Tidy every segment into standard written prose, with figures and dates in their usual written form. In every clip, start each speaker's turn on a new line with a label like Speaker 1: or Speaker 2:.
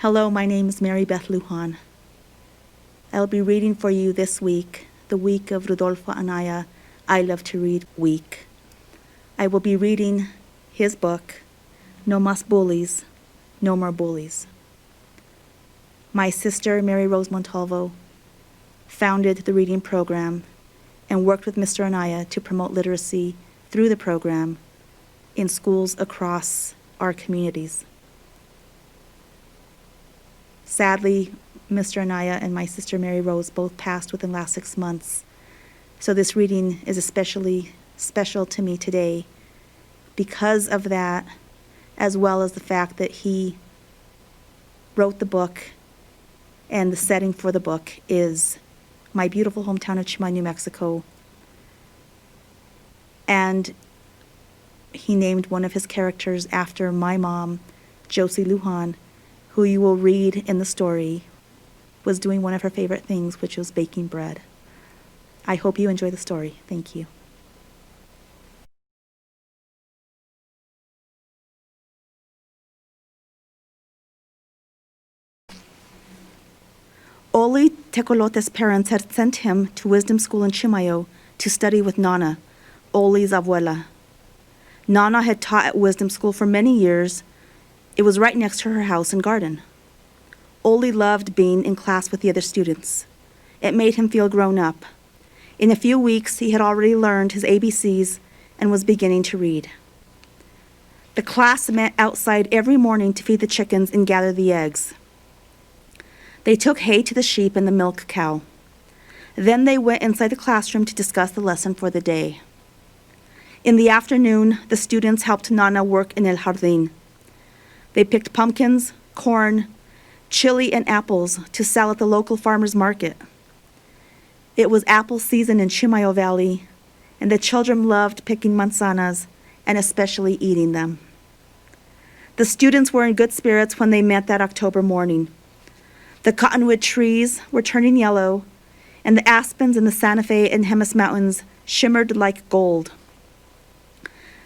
Speaker 1: Hello, my name is Mary Beth Lujan. I'll be reading for you this week, the week of Rudolfo Anaya I Love to Read week. I will be reading his book, No Más Bullies, No More Bullies. My sister, Mary Rose Montalvo, founded the reading program and worked with Mr. Anaya to promote literacy through the program in schools across our communities. Sadly, Mr. Anaya and my sister Mary Rose both passed within the last 6 months, so this reading is especially special to me today because of that, as well as the fact that he wrote the book, and the setting for the book is my beautiful hometown of Chimay, New Mexico. And he named one of his characters after my mom, Josie Lujan, who you will read in the story was doing one of her favorite things, which was baking bread. I hope you enjoy the story. Thank you. Oli Tecolote's parents had sent him to Wisdom School in Chimayo to study with Nana, Oli's abuela. Nana had taught at Wisdom School for many years. It was right next to her house and garden. Oli loved being in class with the other students. It made him feel grown up. In a few weeks, he had already learned his ABCs and was beginning to read. The class met outside every morning to feed the chickens and gather the eggs. They took hay to the sheep and the milk cow. Then they went inside the classroom to discuss the lesson for the day. In the afternoon, the students helped Nana work in El Jardín. They picked pumpkins, corn, chili, and apples to sell at the local farmer's market. It was apple season in Chimayo Valley, and the children loved picking manzanas and especially eating them. The students were in good spirits when they met that October morning. The cottonwood trees were turning yellow, and the aspens in the Santa Fe and Jemez Mountains shimmered like gold.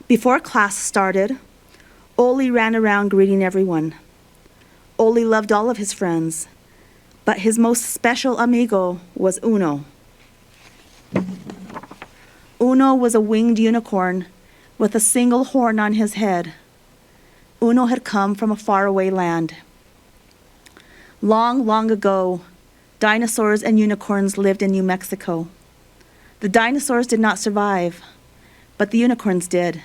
Speaker 1: Before class started, Oli ran around greeting everyone. Oli loved all of his friends, but his most special amigo was Uno. Uno was a winged unicorn with a single horn on his head. Uno had come from a faraway land. Long, long ago, dinosaurs and unicorns lived in New Mexico. The dinosaurs did not survive, but the unicorns did.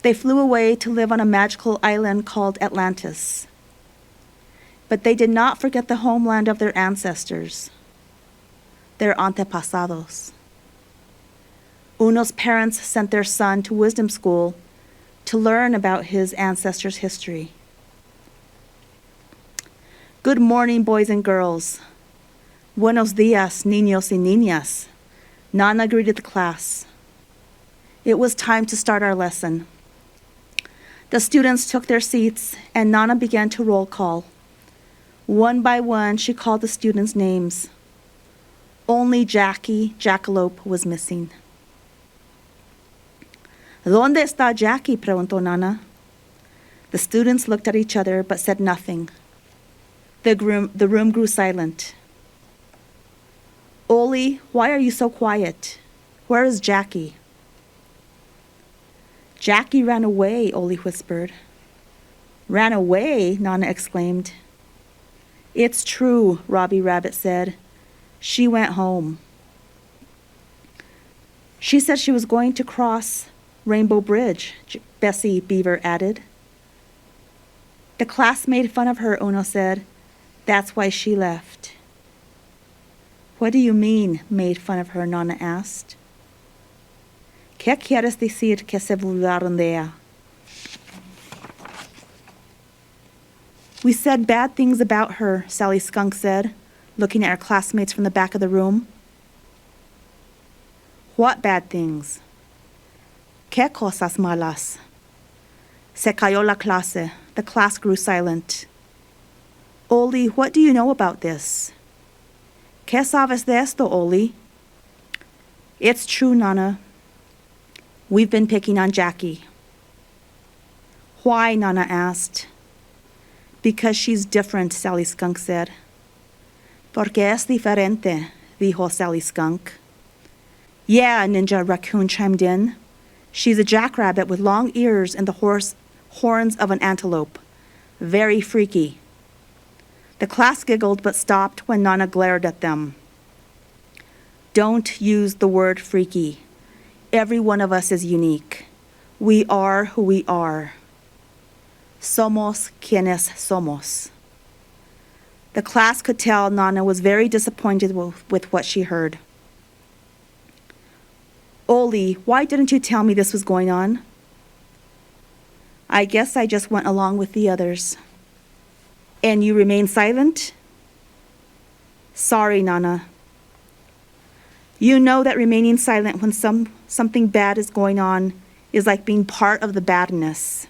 Speaker 1: They flew away to live on a magical island called Atlantis. But they did not forget the homeland of their ancestors, their antepasados. Uno's parents sent their son to Wisdom School to learn about his ancestors' history. Good morning, boys and girls. Buenos dias, niños y niñas. Nana greeted the class. It was time to start our lesson. The students took their seats, and Nana began to roll call. One by one, she called the students' names. Only Jackie Jackalope was missing. ¿Dónde está Jackie? Preguntó Nana. The students looked at each other but said nothing. The room grew silent. Oli, why are you so quiet? Where is Jackie? Jackie ran away, Oli whispered. Ran away? Nana exclaimed. It's true, Robbie Rabbit said. She went home. She said she was going to cross Rainbow Bridge, Bessie Beaver added. The class made fun of her, Uno said. That's why she left. What do you mean, made fun of her? Nana asked. ¿Qué quieres decir que se burlaron de ella? We said bad things about her, Sally Skunk said, looking at her classmates from the back of the room. What bad things? ¿Qué cosas malas? Se cayó la clase. The class grew silent. Oli, what do you know about this? ¿Qué sabes de esto, Oli? It's true, Nana. We've been picking on Jackie. Why? Nana asked. Because she's different, Sally Skunk said. Porque es diferente, dijo Sally Skunk. Yeah, Ninja Raccoon chimed in. She's a jackrabbit with long ears and the horns of an antelope. Very freaky. The class giggled but stopped when Nana glared at them. Don't use the word freaky. Every one of us is unique. We are who we are. Somos quienes somos. The class could tell Nana was very disappointed with what she heard. Oli, why didn't you tell me this was going on? I guess I just went along with the others. And you remain silent? Sorry, Nana. You know that remaining silent when something bad is going on is like being part of the badness.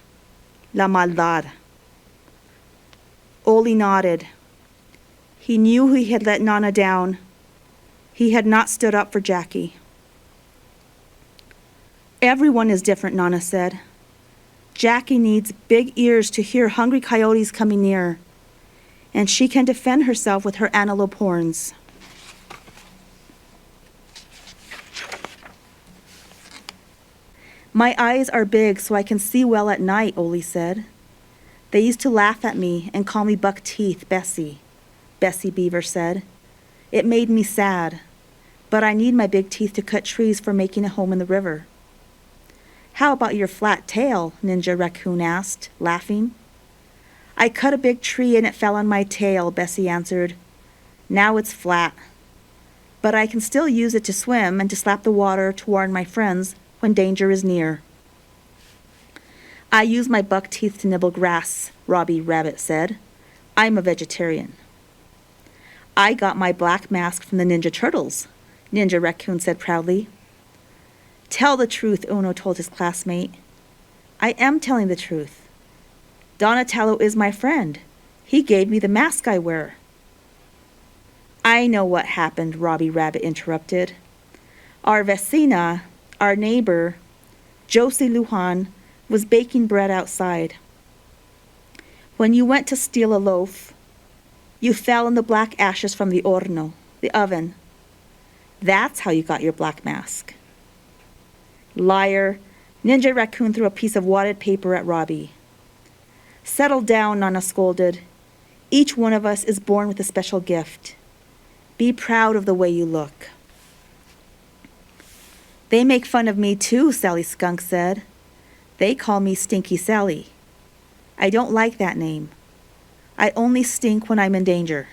Speaker 1: La maldad. Oli nodded. He knew he had let Nana down. He had not stood up for Jackie. Everyone is different, Nana said. Jackie needs big ears to hear hungry coyotes coming near, and she can defend herself with her antelope horns. My eyes are big so I can see well at night, Oli said. They used to laugh at me and call me buck teeth, Bessie Beaver said. It made me sad, but I need my big teeth to cut trees for making a home in the river. How about your flat tail? Ninja Raccoon asked, laughing. I cut a big tree and it fell on my tail, Bessie answered. Now it's flat. But I can still use it to swim and to slap the water to warn my friends when danger is near. I use my buck teeth to nibble grass, Robbie Rabbit said. I'm a vegetarian. I got my black mask from the Ninja Turtles, Ninja Raccoon said proudly. Tell the truth, Uno told his classmate. I am telling the truth. Donatello is my friend. He gave me the mask I wear. I know what happened, Robbie Rabbit interrupted. Our vecina, our neighbor, Josie Lujan, was baking bread outside. When you went to steal a loaf, you fell in the black ashes from the horno, the oven. That's how you got your black mask. Liar, Ninja Raccoon threw a piece of wadded paper at Robbie. Settle down, Nana scolded. Each one of us is born with a special gift. Be proud of the way you look. They make fun of me too, Sally Skunk said. They call me Stinky Sally. I don't like that name. I only stink when I'm in danger.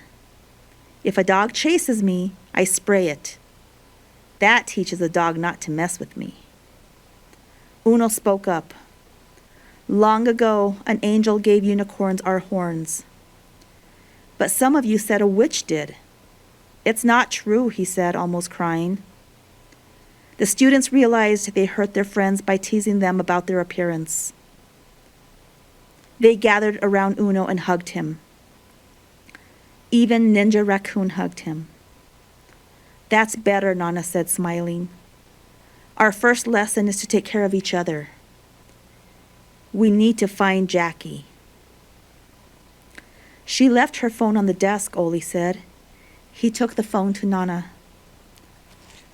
Speaker 1: If a dog chases me, I spray it. That teaches a dog not to mess with me. Uno spoke up. Long ago, an angel gave unicorns our horns. But some of you said a witch did. It's not true, he said, almost crying. The students realized they hurt their friends by teasing them about their appearance. They gathered around Uno and hugged him. Even Ninja Raccoon hugged him. That's better, Nana said, smiling. Our first lesson is to take care of each other. We need to find Jackie. She left her phone on the desk, Oli said. He took the phone to Nana.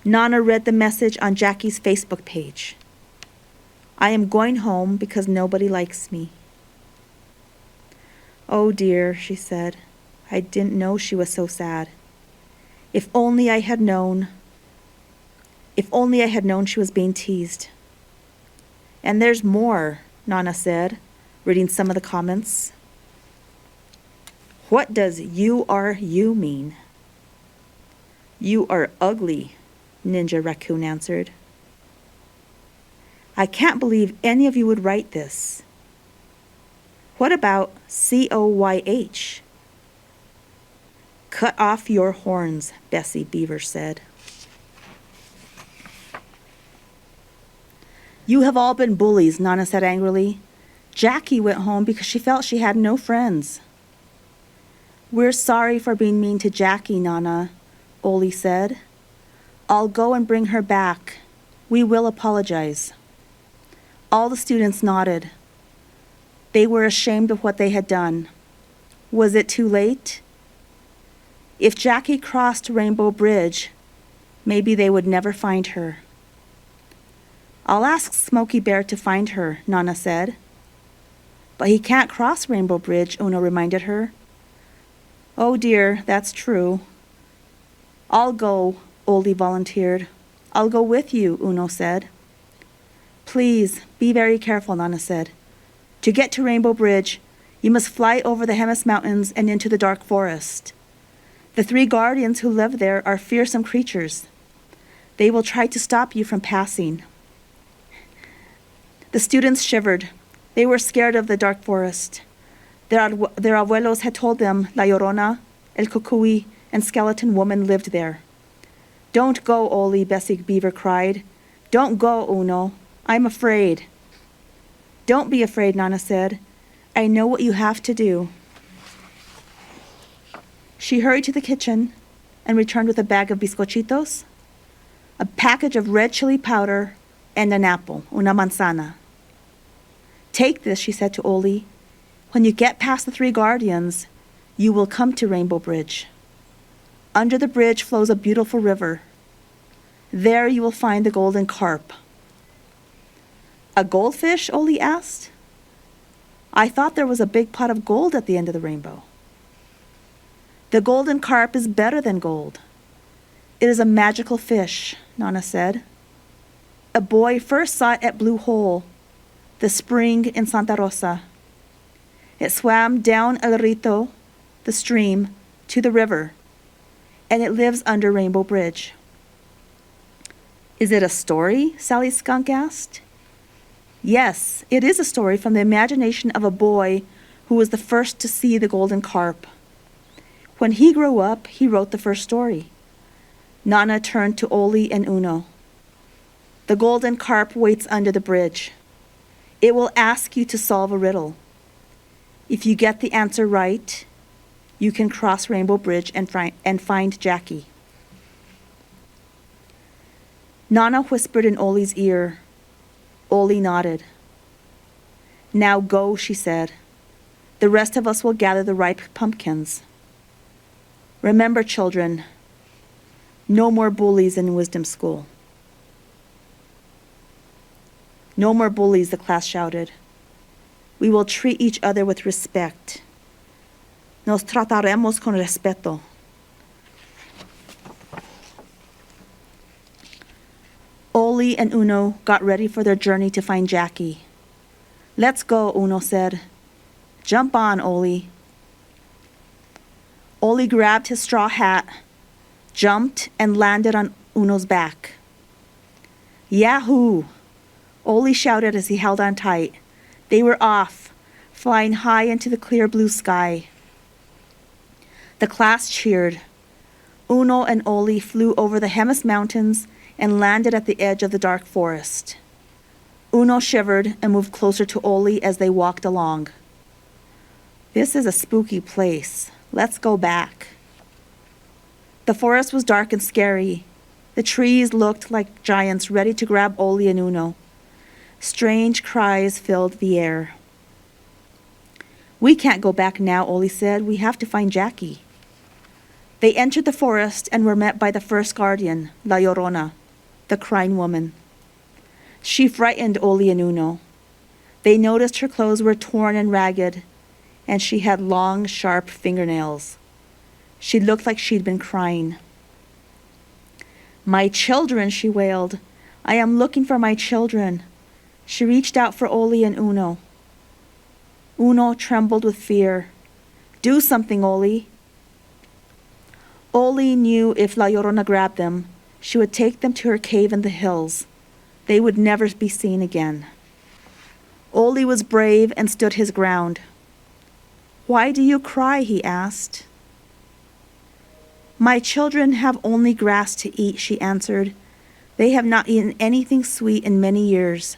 Speaker 1: Nana read the message on Jackie's Facebook page. I am going home because nobody likes me. Oh dear, she said. I didn't know she was so sad. If only I had known she was being teased. And there's more, Nana said, reading some of the comments. What does you are you mean? You are ugly, Ninja Raccoon answered. I can't believe any of you would write this. What about COYH? Cut off your horns, Bessie Beaver said. You have all been bullies, Nana said angrily. Jackie went home because she felt she had no friends. We're sorry for being mean to Jackie, Nana, Oli said. I'll go and bring her back. We will apologize. All the students nodded. They were ashamed of what they had done. Was it too late? If Jackie crossed Rainbow Bridge, maybe they would never find her. I'll ask Smokey Bear to find her, Nana said. But he can't cross Rainbow Bridge, Uno reminded her. Oh dear, that's true. I'll go, Oldie volunteered. I'll go with you, Uno said. Please, be very careful, Nana said. To get to Rainbow Bridge, you must fly over the Hemis Mountains and into the dark forest. The 3 guardians who live there are fearsome creatures. They will try to stop you from passing. The students shivered. They were scared of the dark forest. Their abuelos had told them La Llorona, El Cucuy, and Skeleton Woman lived there. Don't go, Oli, Bessie Beaver cried. Don't go, Uno. I'm afraid. Don't be afraid, Nana said. I know what you have to do. She hurried to the kitchen and returned with a bag of bizcochitos, a package of red chili powder, and an apple, una manzana. Take this, she said to Oli. When you get past the 3 guardians, you will come to Rainbow Bridge. Under the bridge flows a beautiful river. There you will find the golden carp. A goldfish? Oli asked. I thought there was a big pot of gold at the end of the rainbow. The golden carp is better than gold. It is a magical fish, Nana said. A boy first saw it at Blue Hole, the spring in Santa Rosa. It swam down El Rito, the stream, to the river, and it lives under Rainbow Bridge. Is it a story? Sally Skunk asked. Yes, it is a story from the imagination of a boy who was the first to see the golden carp. When he grew up, he wrote the first story. Nana turned to Oli and Uno. The golden carp waits under the bridge. It will ask you to solve a riddle. If you get the answer right, you can cross Rainbow Bridge and find Jackie. Nana whispered in Oli's ear. Oli nodded. Now go, she said. The rest of us will gather the ripe pumpkins. Remember, children, no more bullies in Wisdom School. No more bullies, the class shouted. We will treat each other with respect. Nos trataremos con respeto. Oli and Uno got ready for their journey to find Jackie. Let's go, Uno said. Jump on, Oli. Oli grabbed his straw hat, jumped, and landed on Uno's back. Yahoo! Oli shouted as he held on tight. They were off, flying high into the clear blue sky. The class cheered. Uno and Oli flew over the Hemis Mountains and landed at the edge of the dark forest. Uno shivered and moved closer to Oli as they walked along. This is a spooky place. Let's go back. The forest was dark and scary. The trees looked like giants ready to grab Oli and Uno. Strange cries filled the air. We can't go back now, Oli said. We have to find Jackie. They entered the forest and were met by the first guardian, La Llorona, the crying woman. She frightened Oli and Uno. They noticed her clothes were torn and ragged, and she had long, sharp fingernails. She looked like she'd been crying. My children, she wailed. I am looking for my children. She reached out for Oli and Uno. Uno trembled with fear. Do something, Oli. Oli knew if La Llorona grabbed them, she would take them to her cave in the hills. They would never be seen again. Oli was brave and stood his ground. Why do you cry? He asked. My children have only grass to eat, she answered. They have not eaten anything sweet in many years.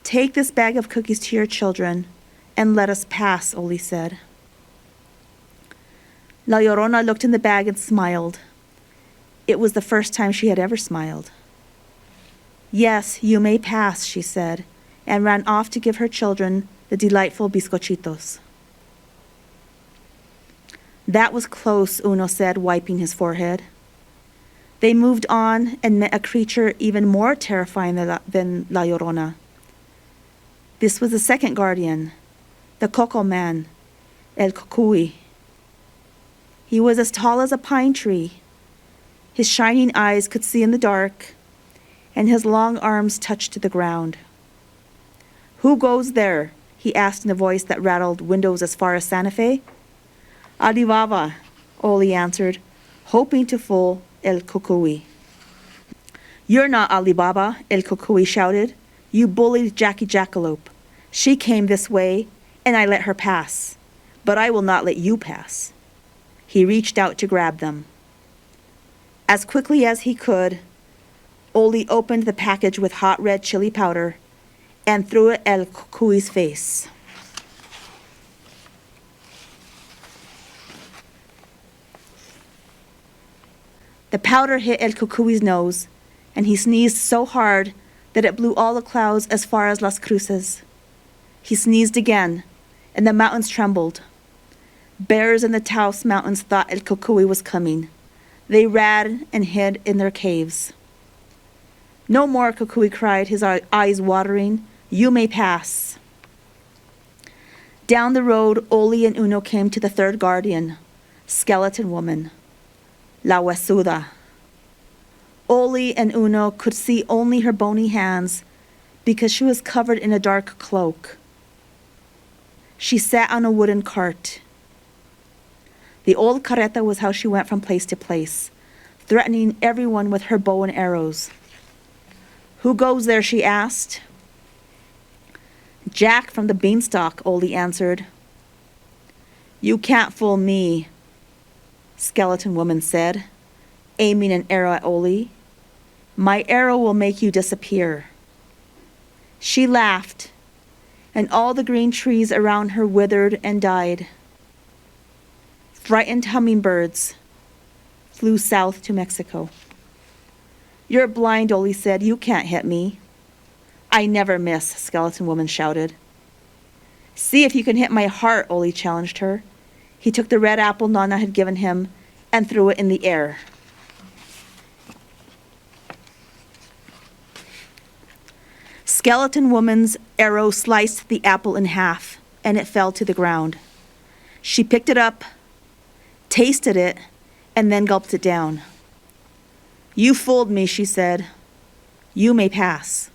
Speaker 1: Take this bag of cookies to your children and let us pass, Oli said. La Llorona looked in the bag and smiled. It was the first time she had ever smiled. Yes, you may pass, she said, and ran off to give her children the delightful bizcochitos. That was close, Uno said, wiping his forehead. They moved on and met a creature even more terrifying than La Llorona. This was the second guardian, the Coco Man, El Cucuy. He was as tall as a pine tree. His shining eyes could see in the dark, and his long arms touched the ground. "Who goes there?" he asked in a voice that rattled windows as far as Santa Fe. "Alibaba," Oli answered, hoping to fool El Cucuy. "You're not Alibaba," El Cucuy shouted. "You bullied Jackie Jackalope. She came this way, and I let her pass. But I will not let you pass." He reached out to grab them. As quickly as he could, Oli opened the package with hot red chili powder and threw it at El Cucuy's face. The powder hit El Cucuy's nose, and he sneezed so hard that it blew all the clouds as far as Las Cruces. He sneezed again, and the mountains trembled. Bears in the Taos Mountains thought El Cucuy was coming. They ran and hid in their caves. "No more," Cucuy cried, his eyes watering. "You may pass." Down the road, Oli and Uno came to the third guardian, skeleton woman, La Huesuda. Oli and Uno could see only her bony hands because she was covered in a dark cloak. She sat on a wooden cart. The old carreta was how she went from place to place, threatening everyone with her bow and arrows. "Who goes there?" she asked. "Jack from the beanstalk," Oli answered. "You can't fool me," skeleton woman said, aiming an arrow at Oli. "My arrow will make you disappear." She laughed, and all the green trees around her withered and died. Frightened hummingbirds flew south to Mexico. "You're blind," Oli said. "You can't hit me." "I never miss," skeleton woman shouted. "See if you can hit my heart," Oli challenged her. He took the red apple Nana had given him and threw it in the air. Skeleton woman's arrow sliced the apple in half, and it fell to the ground. She picked it up, tasted it, and then gulped it down. "You fooled me," she said. "You may pass."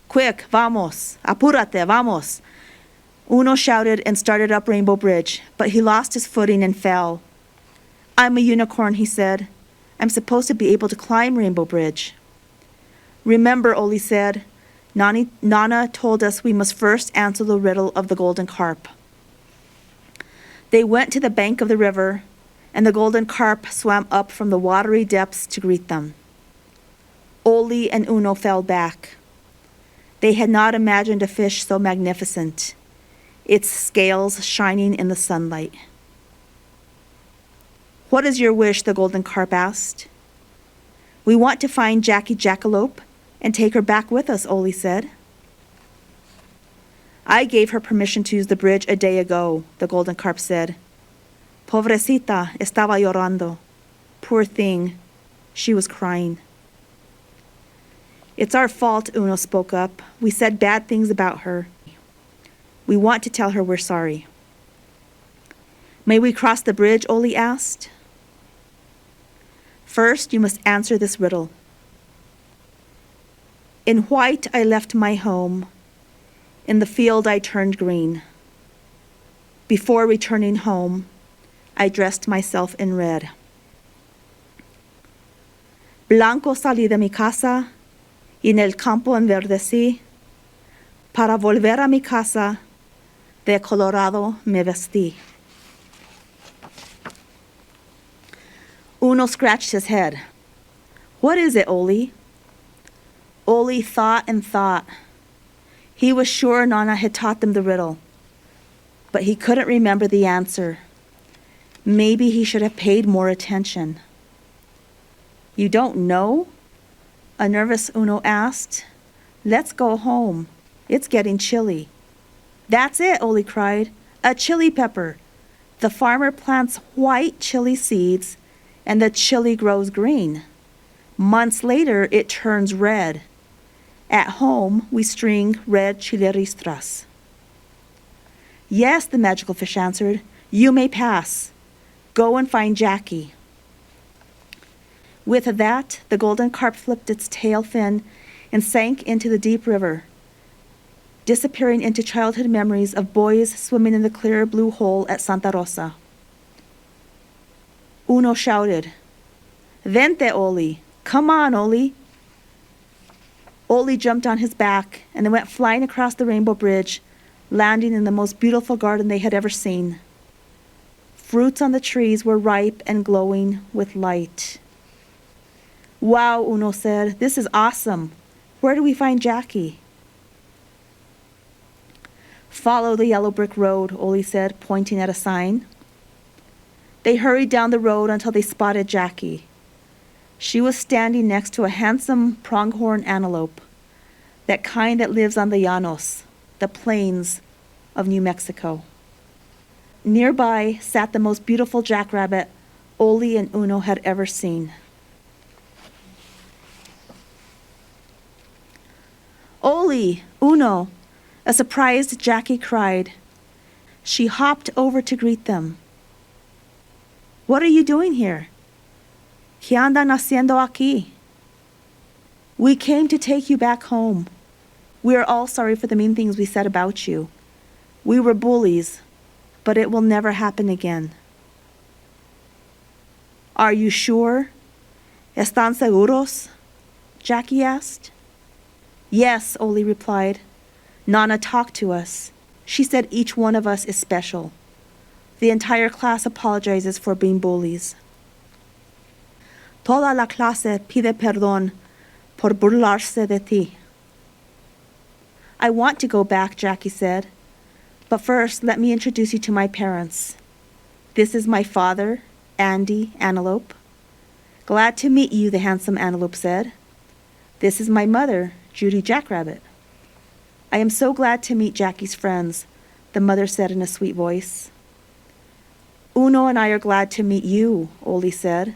Speaker 1: "Quick, vamos, apúrate, vamos." Uno shouted and started up Rainbow Bridge, but he lost his footing and fell. "I'm a unicorn," he said. "I'm supposed to be able to climb Rainbow Bridge." "Remember," Oli said, Nana told us we must first answer the riddle of the golden carp." They went to the bank of the river, and the golden carp swam up from the watery depths to greet them. Oli and Uno fell back. They had not imagined a fish so magnificent, its scales shining in the sunlight. "What is your wish?" the golden carp asked. "We want to find Jackie Jackalope and take her back with us," Oli said. "I gave her permission to use the bridge a day ago," the golden carp said. "Pobrecita estaba llorando." Poor thing, she was crying. "It's our fault," Uno spoke up. "We said bad things about her. We want to tell her we're sorry." "May we cross the bridge?" Oli asked. "First, you must answer this riddle. In white I left my home. In the field I turned green. Before returning home, I dressed myself in red. Blanco salí de mi casa, y en el campo enverdecí. Para volver a mi casa, de colorado me vestí." Uno scratched his head. "What is it, Oli?" Oli thought and thought. He was sure Nana had taught them the riddle, but he couldn't remember the answer. Maybe he should have paid more attention. "You don't know?" a nervous Uno asked. "Let's go home. It's getting chilly." "That's it," Oli cried. "A chili pepper. The farmer plants white chili seeds, and the chili grows green. Months later, it turns red. At home, we string red chileristras. Yes, the magical fish answered, you may pass. Go and find Jackie. With that, the golden carp flipped its tail fin and sank into the deep river, disappearing into childhood memories of boys swimming in the clear blue hole at Santa Rosa. Uno shouted, Vente, Oli! Come on, Oli! Oli jumped on his back and they went flying across the rainbow bridge, landing in the most beautiful garden they had ever seen. Fruits on the trees were ripe and glowing with light. Wow, Uno said, this is awesome. Where do we find Jackie? Follow the yellow brick road, Oli said, pointing at a sign. They hurried down the road until they spotted Jackie. She was standing next to a handsome pronghorn antelope, that kind that lives on the llanos, the plains of New Mexico. Nearby sat the most beautiful jackrabbit Oli and Uno had ever seen. Oli, Uno, a surprised Jackie cried. She hopped over to greet them. What are you doing here? ¿Qué andan haciendo aquí? We came to take you back home. We are all sorry for the mean things we said about you. We were bullies, but it will never happen again. Are you sure? ¿Están seguros? Jackie asked. Yes, Oli replied. Nana talked to us. She said each one of us is special. The entire class apologizes for being bullies. Toda la clase pide perdón por burlarse de ti. I want to go back, Jackie said. But first, let me introduce you to my parents. This is my father, Andy Antelope. Glad to meet you, the handsome antelope said. This is my mother, Judy Jackrabbit. I am so glad to meet Jackie's friends, the mother said in a sweet voice. Uno and I are glad to meet you, Oli said.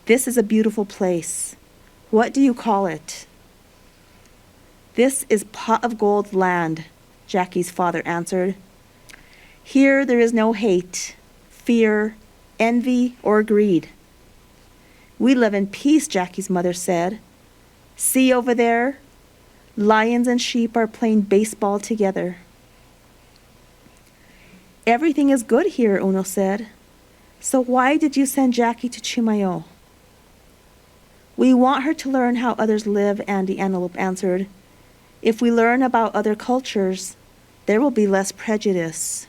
Speaker 1: This is a beautiful place. What do you call it? This is Pot of Gold land, Jackie's father answered. Here there is no hate, fear, envy, or greed. We live in peace, Jackie's mother said. See over there? Lions and sheep are playing baseball together. Everything is good here, Uno said. So why did you send Jackie to Chimayo? We want her to learn how others live, Andy Antelope answered. If we learn about other cultures, there will be less prejudice.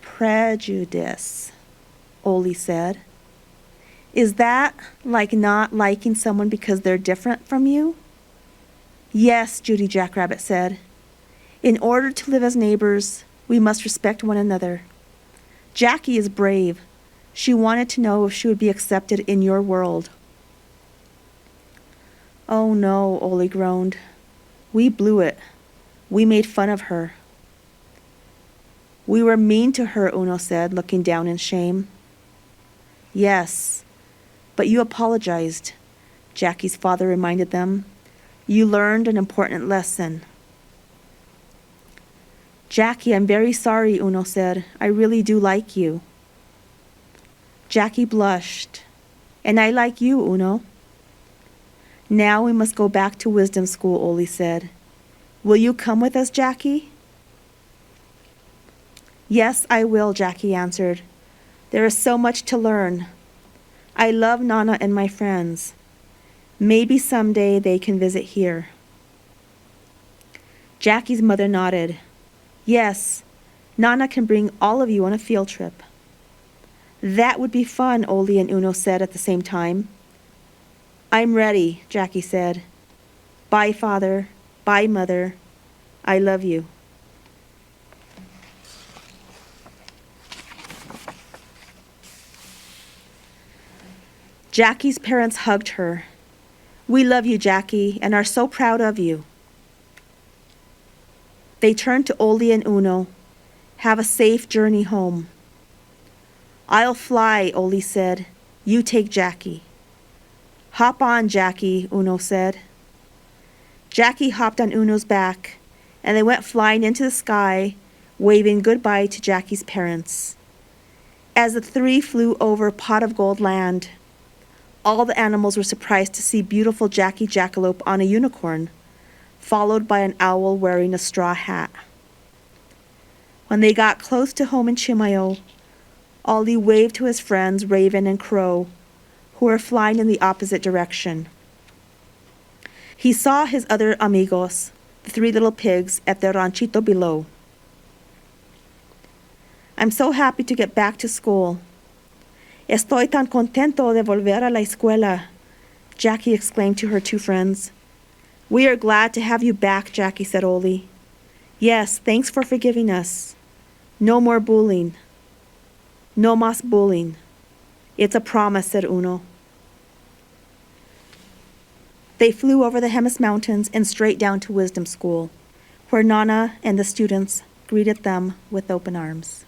Speaker 1: Prejudice, Oli said. Is that like not liking someone because they're different from you? Yes, Judy Jackrabbit said. In order to live as neighbors, we must respect one another. Jackie is brave. She wanted to know if she would be accepted in your world. Oh no, Oli groaned. We blew it. We made fun of her. We were mean to her, Uno said, looking down in shame. Yes, but you apologized, Jackie's father reminded them. You learned an important lesson. Jackie, I'm very sorry, Uno said. I really do like you. Jackie blushed. And I like you, Uno. Now we must go back to wisdom school, Oli said. Will you come with us, Jackie? Yes, I will, Jackie answered. There is so much to learn. I love Nana and my friends. Maybe someday they can visit here. Jackie's mother nodded. Yes, Nana can bring all of you on a field trip. That would be fun, Oli and Uno said at the same time. I'm ready, Jackie said. Bye, Father. Bye, Mother. I love you. Jackie's parents hugged her. We love you, Jackie, and are so proud of you. They turned to Oli and Uno. Have a safe journey home." "I'll fly," Oli said. "You take Jackie." "Hop on, Jackie," Uno said. Jackie hopped on Uno's back, and they went flying into the sky, waving goodbye to Jackie's parents. As the three flew over Pot of Gold land, all the animals were surprised to see beautiful Jackie Jackalope on a unicorn, followed by an owl wearing a straw hat. When they got close to home in Chimayo, Ollie waved to his friends Raven and Crow, who were flying in the opposite direction. He saw his other amigos, the three little pigs, at their ranchito below. "I'm so happy to get back to school. Estoy tan contento de volver a la escuela," Jackie exclaimed to her two friends. "We are glad to have you back," Jackie said Oli. "Yes, thanks for forgiving us. No more bullying. No más bullying. It's a promise," said Uno. They flew over the Jemez Mountains and straight down to Wisdom School, where Nana and the students greeted them with open arms.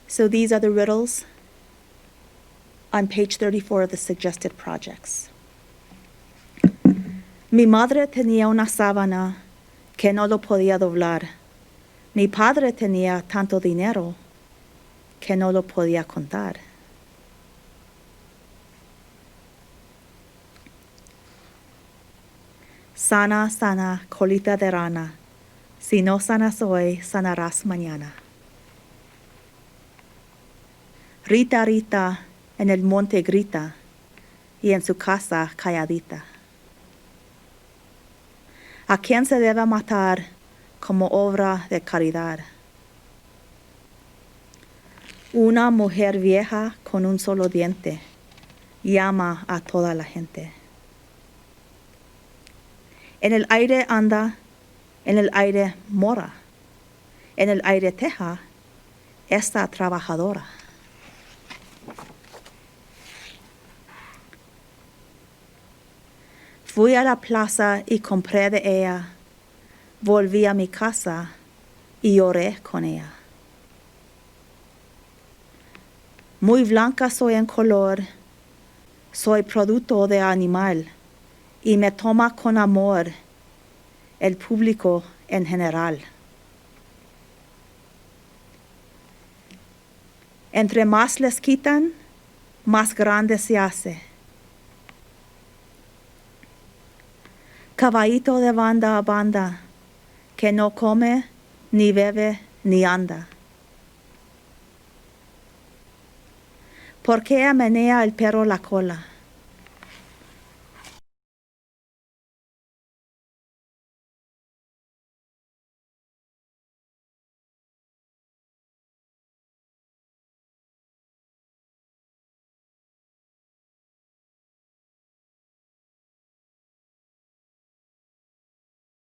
Speaker 1: So these are the riddles on page 34 of the suggested projects. Mi madre tenía una sábana que no lo podía doblar. Mi padre tenía tanto dinero que no lo podía contar. Sana, sana, colita de rana. Si no sanas hoy, sanarás mañana. Rita, Rita, en el monte grita, y en su casa calladita. ¿A quién se debe matar como obra de caridad? Una mujer vieja con un solo diente llama a toda la gente. En el aire anda, en el aire mora, en el aire teja esta trabajadora. Fui a la plaza y compré de ella. Volví a mi casa y lloré con ella. Muy blanca soy en color, soy producto de animal y me toma con amor el público en general. Entre más les quitan, más grande se hace. Caballito de banda a banda, que no come, ni bebe, ni anda. ¿Por qué menea el perro la cola?